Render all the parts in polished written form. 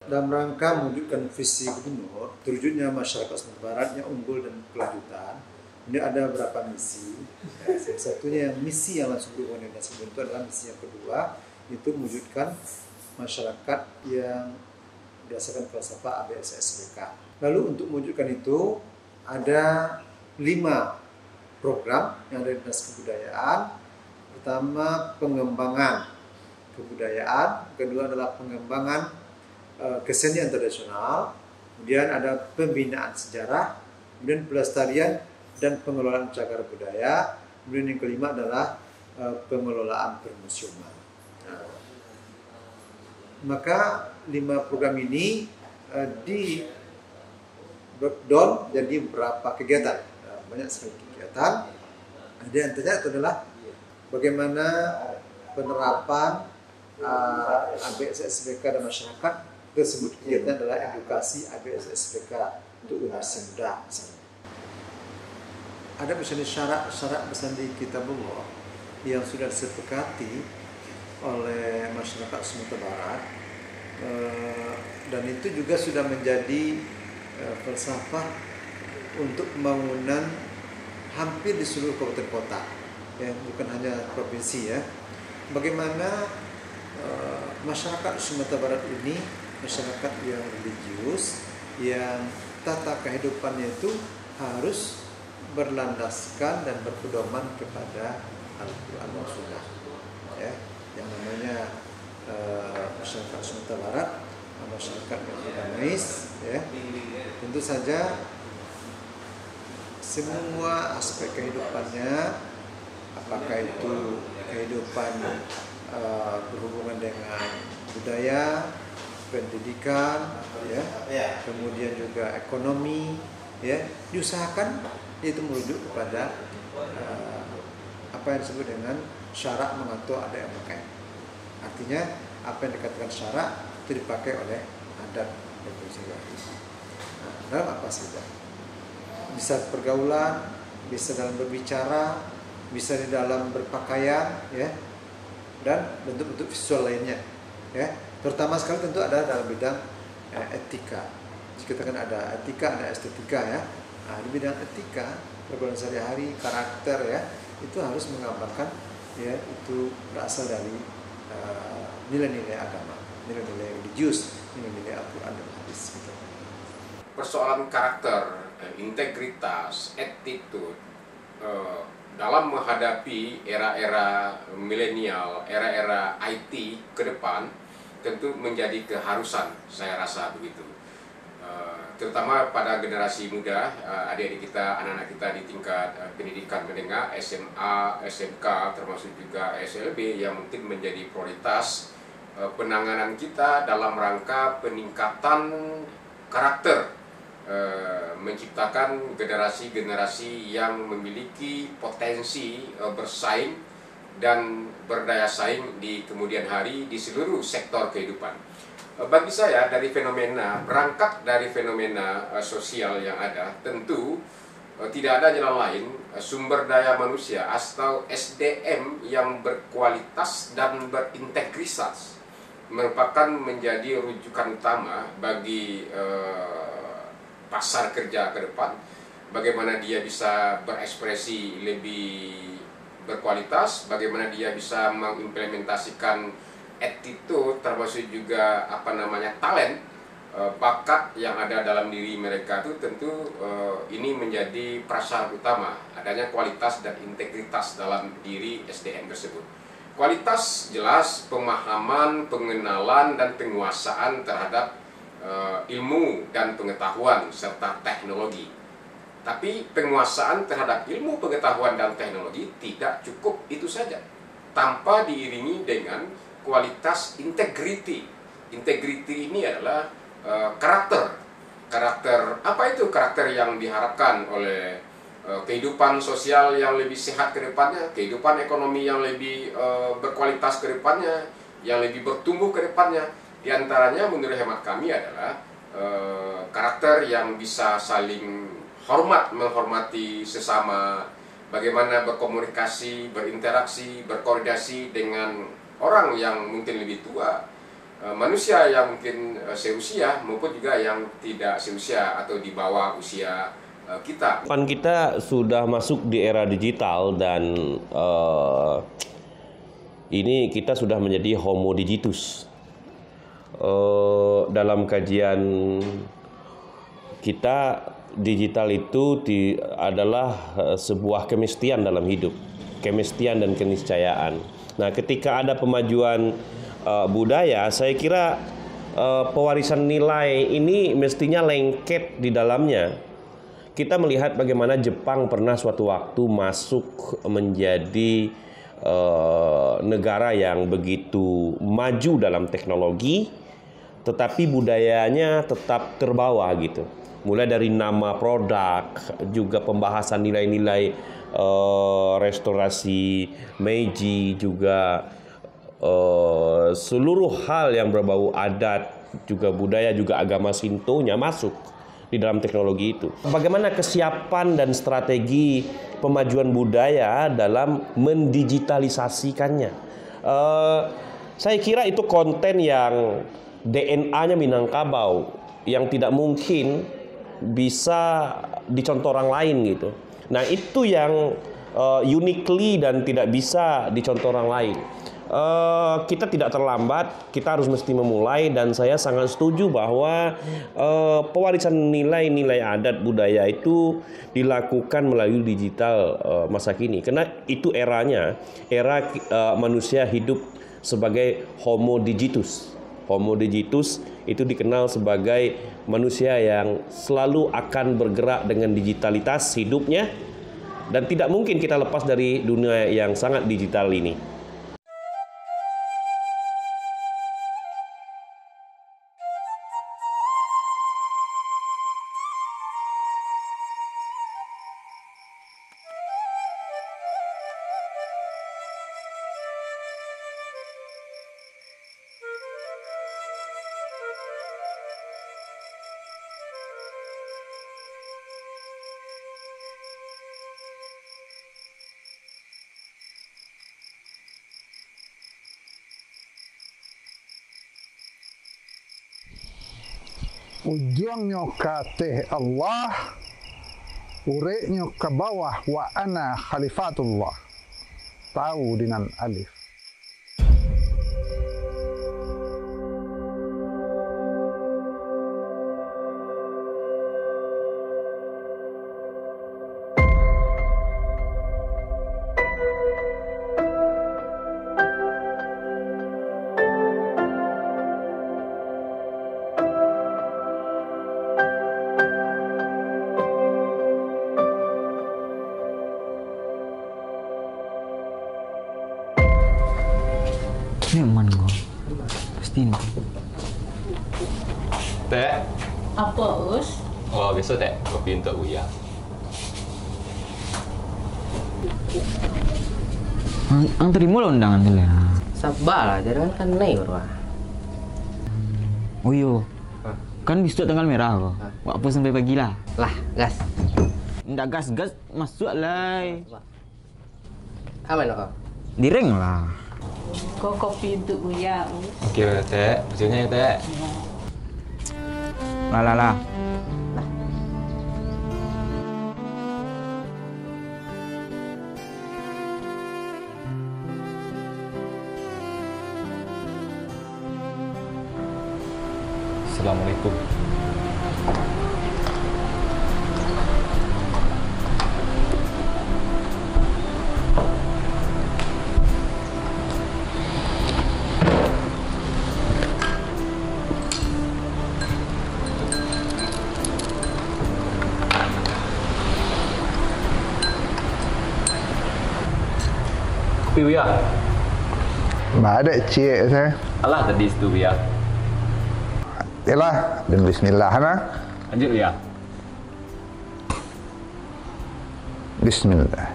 Dalam rangka mewujudkan visi gubernur, terwujudnya masyarakat Sumatera Barat yang unggul dan berkelanjutan, ini ada beberapa misi. Salah satunya yang misi yang langsung berhubungan dengan gubernur itu adalah misi yang kedua, itu mewujudkan masyarakat yang berdasarkan falsafah ABSSBK. Lalu untuk mewujudkan itu ada 5 program yang ada di Dinas Kebudayaan. Pertama, pengembangan kebudayaan, kedua adalah pengembangan kesenian tradisional, kemudian ada pembinaan sejarah, kemudian pelestarian dan pengelolaan cagar budaya, kemudian yang kelima adalah pengelolaan permusiuman. Nah, maka 5 program ini di breakdown jadi beberapa kegiatan, banyak sekali kegiatan. Di antaranya itu adalah bagaimana penerapan ABSSBK dan masyarakat. Tersebut kegiatan adalah edukasi ABSSBK untuk generasi muda misalnya. Ada misalnya syarat misalnya di Kitabullah yang sudah disepakati oleh masyarakat Sumatera Barat, dan itu juga sudah menjadi falsafah untuk pembangunan hampir di seluruh kabupaten kota, ya, bukan hanya provinsi ya. Bagaimana masyarakat Sumatera Barat ini masyarakat yang religius, yang tata kehidupannya itu harus berlandaskan dan berpedoman kepada Al-Quran dan Sunnah. Ya, yang namanya masyarakat Sumatera Barat, masyarakat yang agamais, ya, tentu saja semua aspek kehidupannya, apakah itu kehidupan berhubungan dengan budaya, pendidikan, ya, kemudian juga ekonomi, ya, diusahakan itu merujuk kepada apa yang disebut dengan syarak mengatur ada yang pakai. Artinya apa yang dikatakan syarak itu dipakai oleh adat dan konservasi. Nah, dalam apa saja? Bisa pergaulan, bisa dalam berbicara, bisa di dalam berpakaian, ya, dan bentuk-bentuk visual lainnya, ya. Terutama sekali tentu ada dalam bidang etika. Kita kan ada etika, ada estetika, ya. Nah, di bidang etika, pergaulan sehari-hari, karakter, ya, itu harus menggambarkan, ya, itu berasal dari nilai-nilai agama, nilai-nilai religius, nilai-nilai Al-Quran dan hadis. Gitu. Persoalan karakter, integritas, attitude dalam menghadapi era-era milenial, era-era IT ke depan tentu menjadi keharusan, saya rasa begitu. Terutama pada generasi muda, adik-adik kita, anak-anak kita di tingkat pendidikan menengah, SMA, SMK, termasuk juga SLB yang mungkin menjadi prioritas penanganan kita dalam rangka peningkatan karakter, menciptakan generasi-generasi yang memiliki potensi bersaing dan berdaya saing di kemudian hari di seluruh sektor kehidupan. Bagi saya berangkat dari fenomena sosial yang ada, tentu tidak ada jalan lain sumber daya manusia atau SDM yang berkualitas dan berintegritas merupakan menjadi rujukan utama bagi pasar kerja ke depan. Bagaimana dia bisa berekspresi lebih berkualitas, bagaimana dia bisa mengimplementasikan attitude, termasuk juga talent, bakat yang ada dalam diri mereka itu tentu ini menjadi prasyarat utama adanya kualitas dan integritas dalam diri SDM tersebut. Kualitas jelas pemahaman, pengenalan dan penguasaan terhadap ilmu dan pengetahuan serta teknologi. Tapi penguasaan terhadap ilmu, pengetahuan, dan teknologi tidak cukup itu saja, tanpa diiringi dengan kualitas integrity. Integrity ini adalah karakter. Karakter apa itu? Karakter yang diharapkan oleh kehidupan sosial yang lebih sehat ke depannya, kehidupan ekonomi yang lebih berkualitas ke depannya, yang lebih bertumbuh ke depannya. Di antaranya menurut hemat kami adalah karakter yang bisa saling menghormati sesama, bagaimana berkomunikasi, berinteraksi, berkoordinasi dengan orang yang mungkin lebih tua, manusia yang mungkin seusia maupun juga yang tidak seusia atau di bawah usia kita. Kita sudah masuk di era digital dan ini kita sudah menjadi homo digitus. Dalam kajian kita, digital itu adalah sebuah kemestian dalam hidup, kemestian dan keniscayaan. Nah, ketika ada pemajuan budaya, saya kira pewarisan nilai ini mestinya lengket di dalamnya. Kita melihat bagaimana Jepang pernah suatu waktu masuk menjadi negara yang begitu maju dalam teknologi, tetapi budayanya tetap terbawa gitu. Mulai dari nama produk, juga pembahasan nilai-nilai restorasi Meiji, juga seluruh hal yang berbau adat, juga budaya, juga agama Shinto-nya masuk di dalam teknologi itu. Bagaimana kesiapan dan strategi pemajuan budaya dalam mendigitalisasikannya? Saya kira itu konten yang DNA-nya Minangkabau, yang tidak mungkin bisa dicontoh orang lain gitu. Nah, itu yang uniquely dan tidak bisa dicontoh orang lain. Kita tidak terlambat, kita harus mesti memulai, dan saya sangat setuju bahwa pewarisan nilai-nilai adat budaya itu dilakukan melalui digital masa kini. Karena itu eranya, era manusia hidup sebagai homo digitus. Homo digitus itu dikenal sebagai manusia yang selalu akan bergerak dengan digitalitas hidupnya, dan tidak mungkin kita lepas dari dunia yang sangat digital ini. Ujungnya ke teh Allah, ureknya ke bawah, wa ana khalifatullah. Tahu dengan alif. Ini aman kok. Pasti ini. Teh. Apa, Us? Oh, besok teh kopi untuk Uya. Ang terima lo undangan tu lah. Sabar lah, jangan kan naik wah. Oh iyo. Kan besok tanggal merah kok. Wak apa sampai pagi lah. Lah, gas. Ndak gas masuk lah. Aman kok. Direng lah. Kok kopi untuk Uya, Us? Okey, teh. Hasilnya ya, teh. Lah. Assalamualaikum. Kopi Uya. Nggak ada cik saya. Alah tadi itu Uya. Yalah, dan bismillah nah. Lanjut Uya. Bismillah.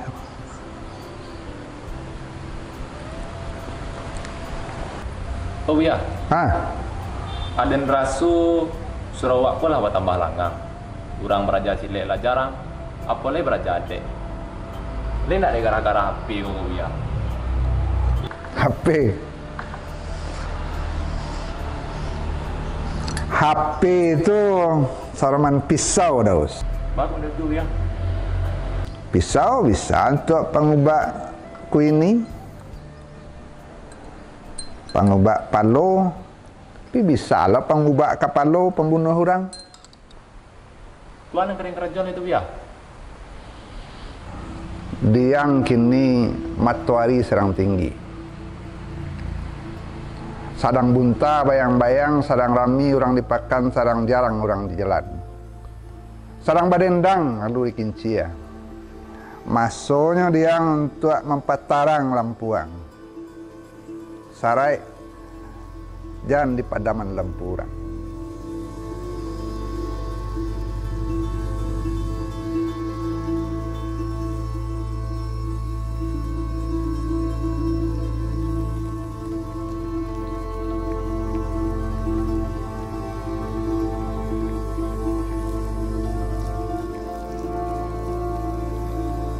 Oh Uya, Aden rasu Sarawak pun lah tambah langang. Urang beraja cilik lah jarang. Apa le beraja adek. Le nak ada gara-gara HP kau Uya. HP. HP itu saraman pisau daus. Bagus dah tu ya. Pisau bisa untuk pengubah kuini, pengubah palo, tapi bisa lah pengubah kapalo pembunuh orang. Tuan yang kering kerajaan itu ya. Diang kini matahari serang tinggi. Sadang bunta bayang-bayang, sadang rami orang dipakan, sadang jarang orang di jalan. Sadang badendang lalu dikinci ya. Masuknya dia untuk mempatarang lampuang. Sarai jangan di padaman lampuran.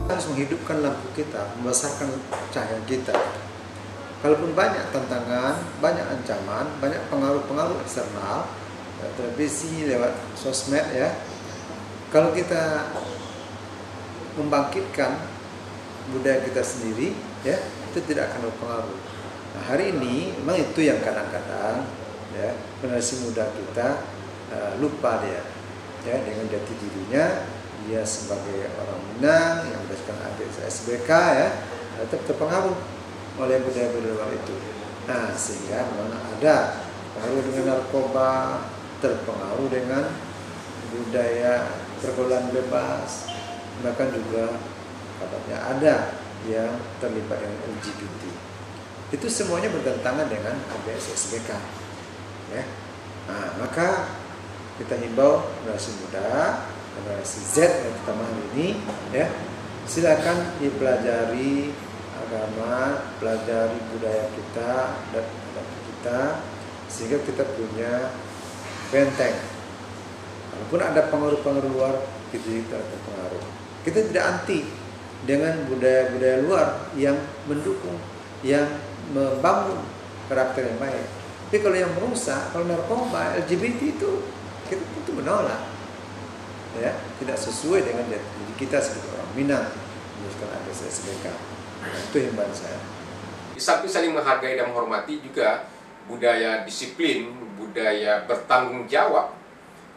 Harus menghidupkan lampu kita, membesarkan cahaya kita. Kalaupun banyak tantangan, banyak ancaman, banyak pengaruh-pengaruh eksternal, televisi lewat sosmed ya. Kalau kita membangkitkan budaya kita sendiri, ya itu tidak akan berpengaruh. Nah, hari ini memang itu yang kadang-kadang ya generasi muda kita lupa dia, ya dengan jati dirinya. Dia sebagai orang Minang yang berdasarkan ABS SBK ya tetap terpengaruh oleh budaya-budaya luar itu. Nah sehingga memang ada pengaruh dengan narkoba, terpengaruh dengan budaya pergaulan bebas, bahkan juga katanya ada yang terlibat dengan LGBT. Itu semuanya bertentangan dengan ABS SBK. Ya. Nah maka kita himbau generasi muda, generasi Z yang pertama hari ini ya silakan dipelajari agama, pelajari budaya kita dan adat kita sehingga kita punya benteng. Walaupun ada pengaruh-pengaruh luar, kita tidak terpengaruh. Kita tidak anti dengan budaya-budaya luar yang mendukung, yang membangun karakter yang baik. Tapi kalau yang merusak, kalau narkoba, LGBT itu kita tentu menolak. Ya, tidak sesuai dengan diri kita sebagai orang Minang berdasarkan ABS SBK. Itu himbauan saya. Di samping saling menghargai dan menghormati juga budaya disiplin, budaya bertanggung jawab,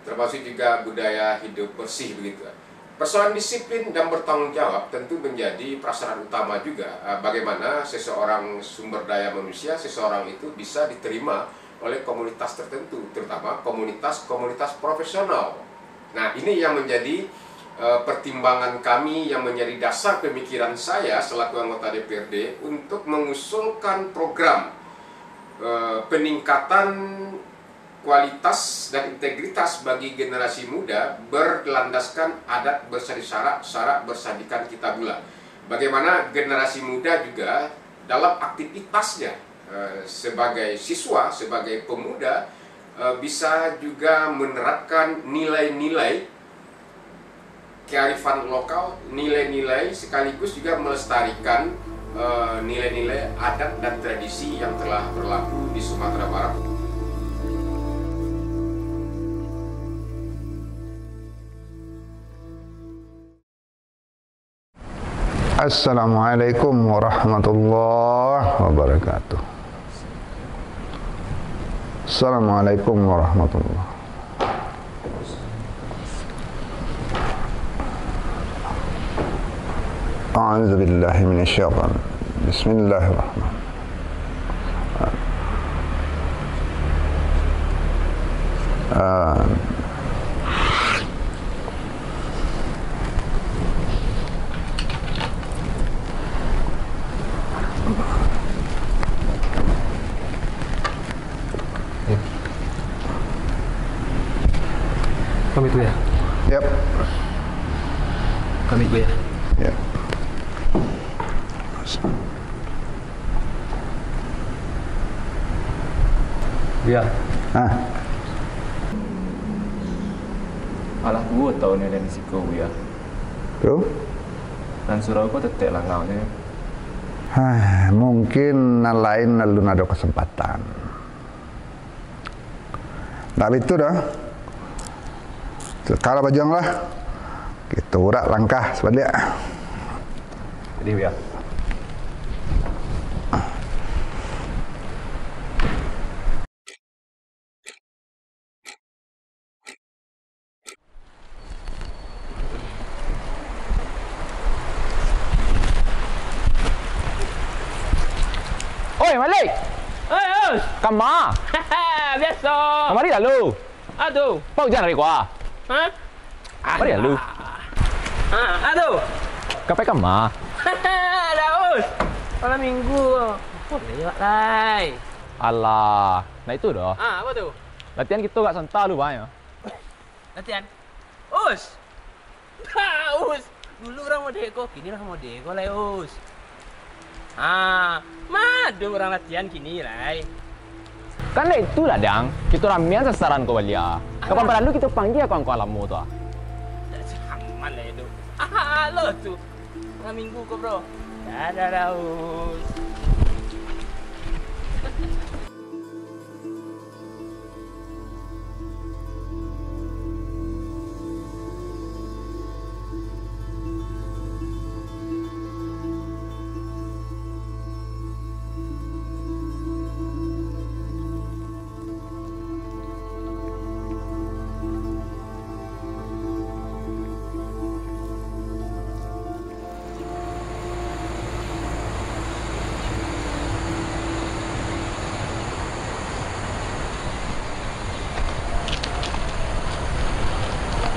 termasuk juga budaya hidup bersih begitu. Persoalan disiplin dan bertanggung jawab tentu menjadi prasyarat utama juga bagaimana seseorang sumber daya manusia, seseorang itu bisa diterima oleh komunitas tertentu, terutama komunitas profesional. Nah, ini yang menjadi pertimbangan kami, yang menjadi dasar pemikiran saya selaku anggota DPRD untuk mengusulkan program peningkatan kualitas dan integritas bagi generasi muda berlandaskan adat bersadi syarak bersadikan kitabullah. Bagaimana generasi muda juga dalam aktivitasnya sebagai siswa, sebagai pemuda bisa juga menerapkan nilai-nilai kearifan lokal, nilai-nilai sekaligus juga melestarikan nilai-nilai adat dan tradisi yang telah berlaku di Sumatera Barat. Assalamualaikum warahmatullahi wabarakatuh. Assalamualaikum warahmatullahi wabarakatuh. A'udzu billahi minasyaitonir rajim. Bismillahirrahmanirrahim. Pamit gue ya. Yap. Pamit gue ya. Yap. Biar. Alah gue tau nih dan risiko gue ya. Tuh. Dan surau gue tetep lah ngaunya. Mungkin lain lalu ada kesempatan. Tak itu dah. Kalau berjuang lah, kita urak langkah sebalik. Jadi ya. Oi, Malik! Oi, Us! Kama! Biasa! Mari lalu! Aduh! Pau jangan dari kuah! Ha? Mari lalu! Aduh! Kapai kama? Dah, Us! Malam minggu. Oh, lewat lah. Alah, nah itu dah. Apa tu? Latihan kita kat Santa lu banyak. Latihan? Us! Us! Dulu orang modeko, kini orang modeko lah, Us. Madu orang latihan kini lah. Kan lah itulah dang. Kita ramian sasaran kau balia. Kapan pada lu kita panggil kawan-kawan lama tu ah. Sama lah itu. Lo tu. Malam minggu kau bro. Dah, Us.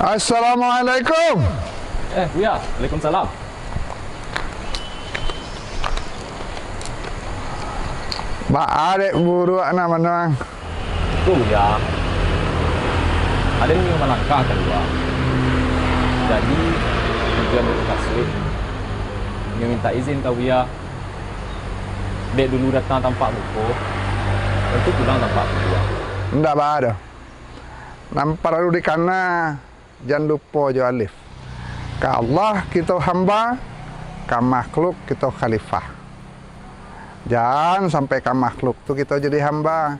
Assalamualaikum. Buya. Waalaikumsalam. Pak Arek buru anak menang. Tu Buya. Ada yang melangkah kedua. Jadi, dia berkasih. Dia minta izin ke Buya. Dek dulu datang tanpa buku. Tentu pulang tanpa buku. Tidak ada. Nampak lalu di kana. Jangan lupa jo alif. Ka Allah kita hamba, ka makhluk kita khalifah. Jangan sampai ka makhluk tu kita jadi hamba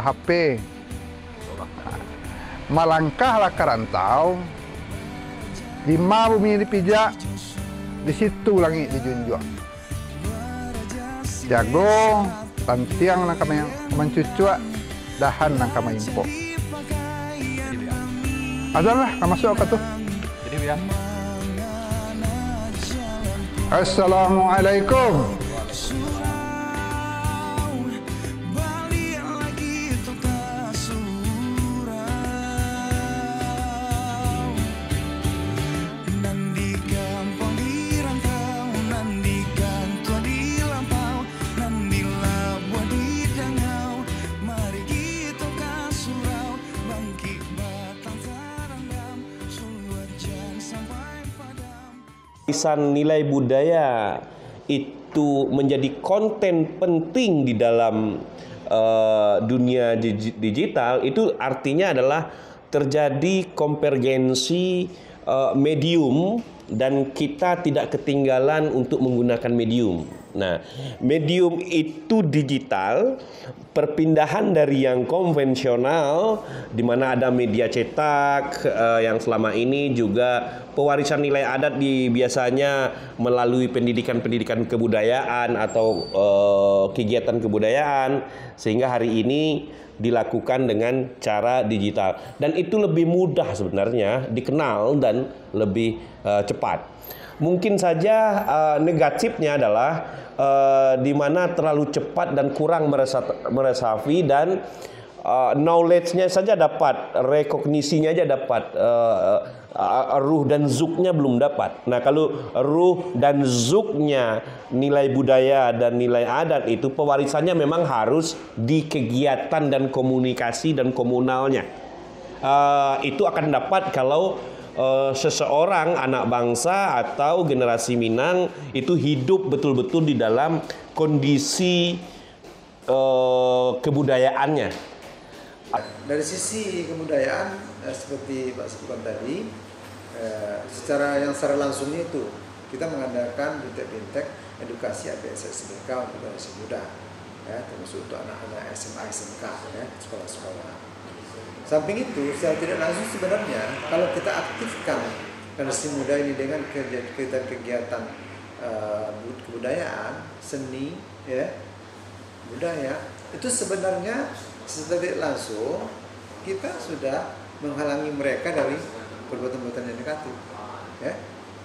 HP. Melangkahlah ke rantau. Di ma bumi dipijak, di situ langit dijunjung. Jago, tantiang nak kami mencucuk, dahan nak kami impok. Azan lah, masuk ke tu. Jadi Buya. Assalamualaikum. Warisan nilai budaya itu menjadi konten penting di dalam dunia digital, itu artinya adalah terjadi konvergensi medium dan kita tidak ketinggalan untuk menggunakan medium. Nah, medium itu digital, perpindahan dari yang konvensional di mana ada media cetak yang selama ini juga pewarisan nilai adat biasanya melalui pendidikan kebudayaan atau kegiatan kebudayaan, sehingga hari ini dilakukan dengan cara digital dan itu lebih mudah sebenarnya dikenal dan lebih cepat. Mungkin saja negatifnya adalah di mana terlalu cepat dan kurang meresapi dan knowledge-nya saja dapat, rekognisinya aja dapat, ruh dan zuknya belum dapat. Nah, kalau ruh dan zuknya nilai budaya dan nilai adat itu pewarisannya memang harus di kegiatan dan komunikasi dan komunalnya. Itu akan dapat kalau seseorang anak bangsa atau generasi Minang itu hidup betul-betul di dalam kondisi kebudayaannya. Dari sisi kebudayaan seperti Pak sebutkan tadi, secara langsungnya itu kita mengadakan bintek-bintek edukasi ABS SMK untuk generasi muda, ya, termasuk untuk anak-anak SMA SMK, ya, sekolah-sekolah. Samping itu, secara tidak langsung sebenarnya kalau kita aktifkan generasi muda ini dengan kegiatan-kegiatan kebudayaan, seni, ya, budaya, itu sebenarnya secara tidak langsung kita sudah menghalangi mereka dari perbuatan-perbuatan yang negatif, ya.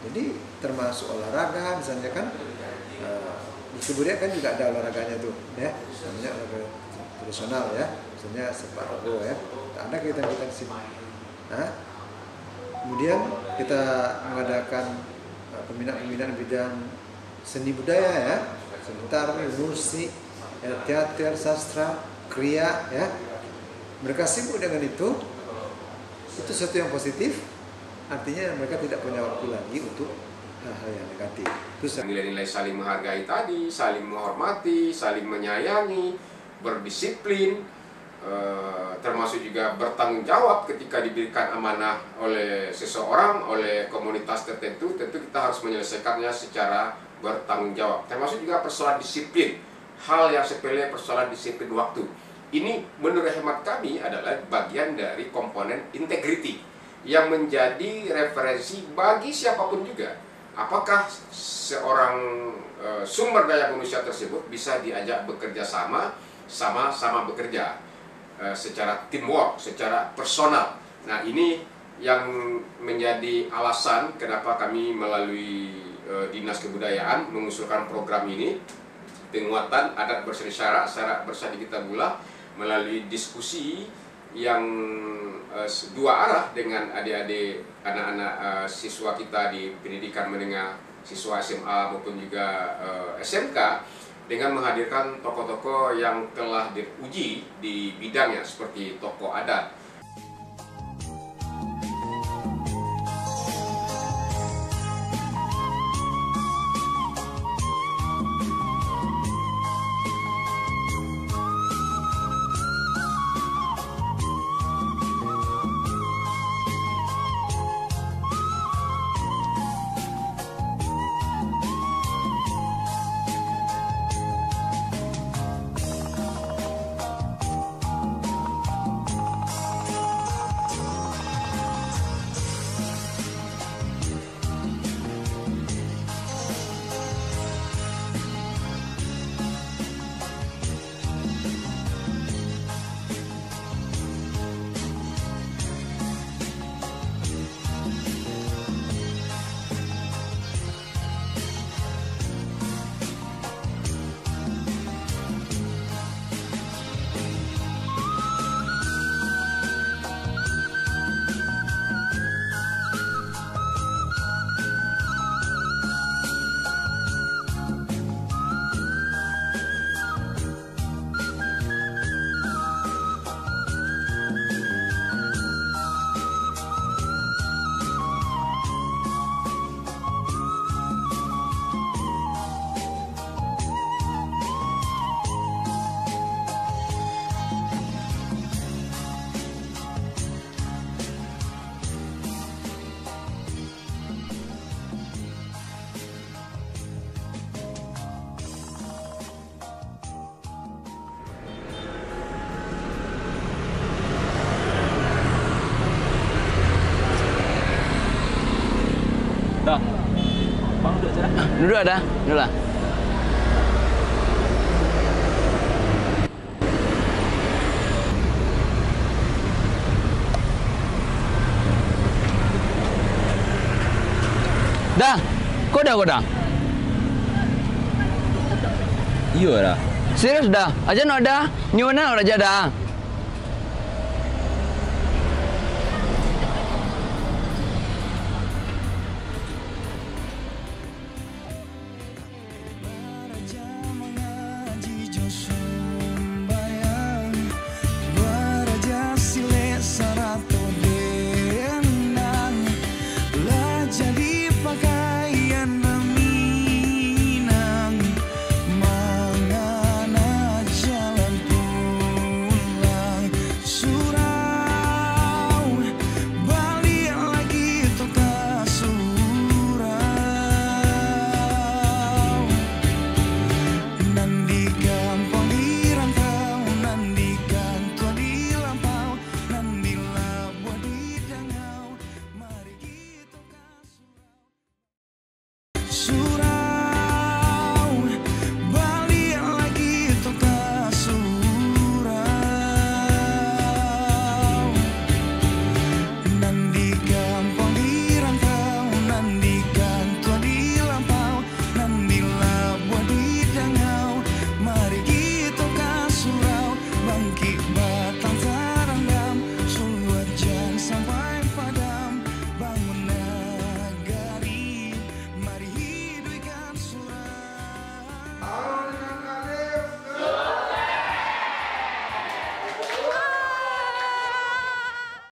Jadi termasuk olahraga, misalnya kan di kebudayaan kan juga ada olahraganya tuh, ya, namanya olahraga tradisional, ya, misalnya sepak raga, ya, ada kegiatan-kegiatan di sini. Nah, kemudian kita mengadakan pembinaan-pembinaan bidang seni budaya, ya, seni tari, musik, ya, teater, sastra, kriya, ya. Mereka sibuk dengan itu sesuatu yang positif, artinya mereka tidak punya waktu lagi untuk hal-hal yang negatif. Terus nilai-nilai saling menghargai tadi, saling menghormati, saling menyayangi, berdisiplin, termasuk juga bertanggung jawab ketika diberikan amanah oleh seseorang, oleh komunitas tertentu, tentu kita harus menyelesaikannya secara bertanggung jawab. Termasuk juga persoalan disiplin, hal yang sepele, persoalan disiplin waktu. Ini menurut hemat kami adalah bagian dari komponen integrity yang menjadi referensi bagi siapapun juga. Apakah seorang sumber daya manusia tersebut bisa diajak bekerja sama-sama bekerja secara teamwork, secara personal. Nah, ini yang menjadi alasan kenapa kami melalui Dinas Kebudayaan mengusulkan program ini, penguatan adat berseni syarak bersani kita Bula, melalui diskusi yang dua arah dengan adik-adik anak-anak siswa kita di pendidikan menengah, siswa SMA maupun juga SMK, dengan menghadirkan tokoh-tokoh yang telah diuji di bidangnya seperti tokoh adat. Dah. Bang duduk je dah. Duduk dah. Duduk lah. Dah. Kau dah. Iya dah. Serius dah. Aja nak dah. Ni mana nak dah.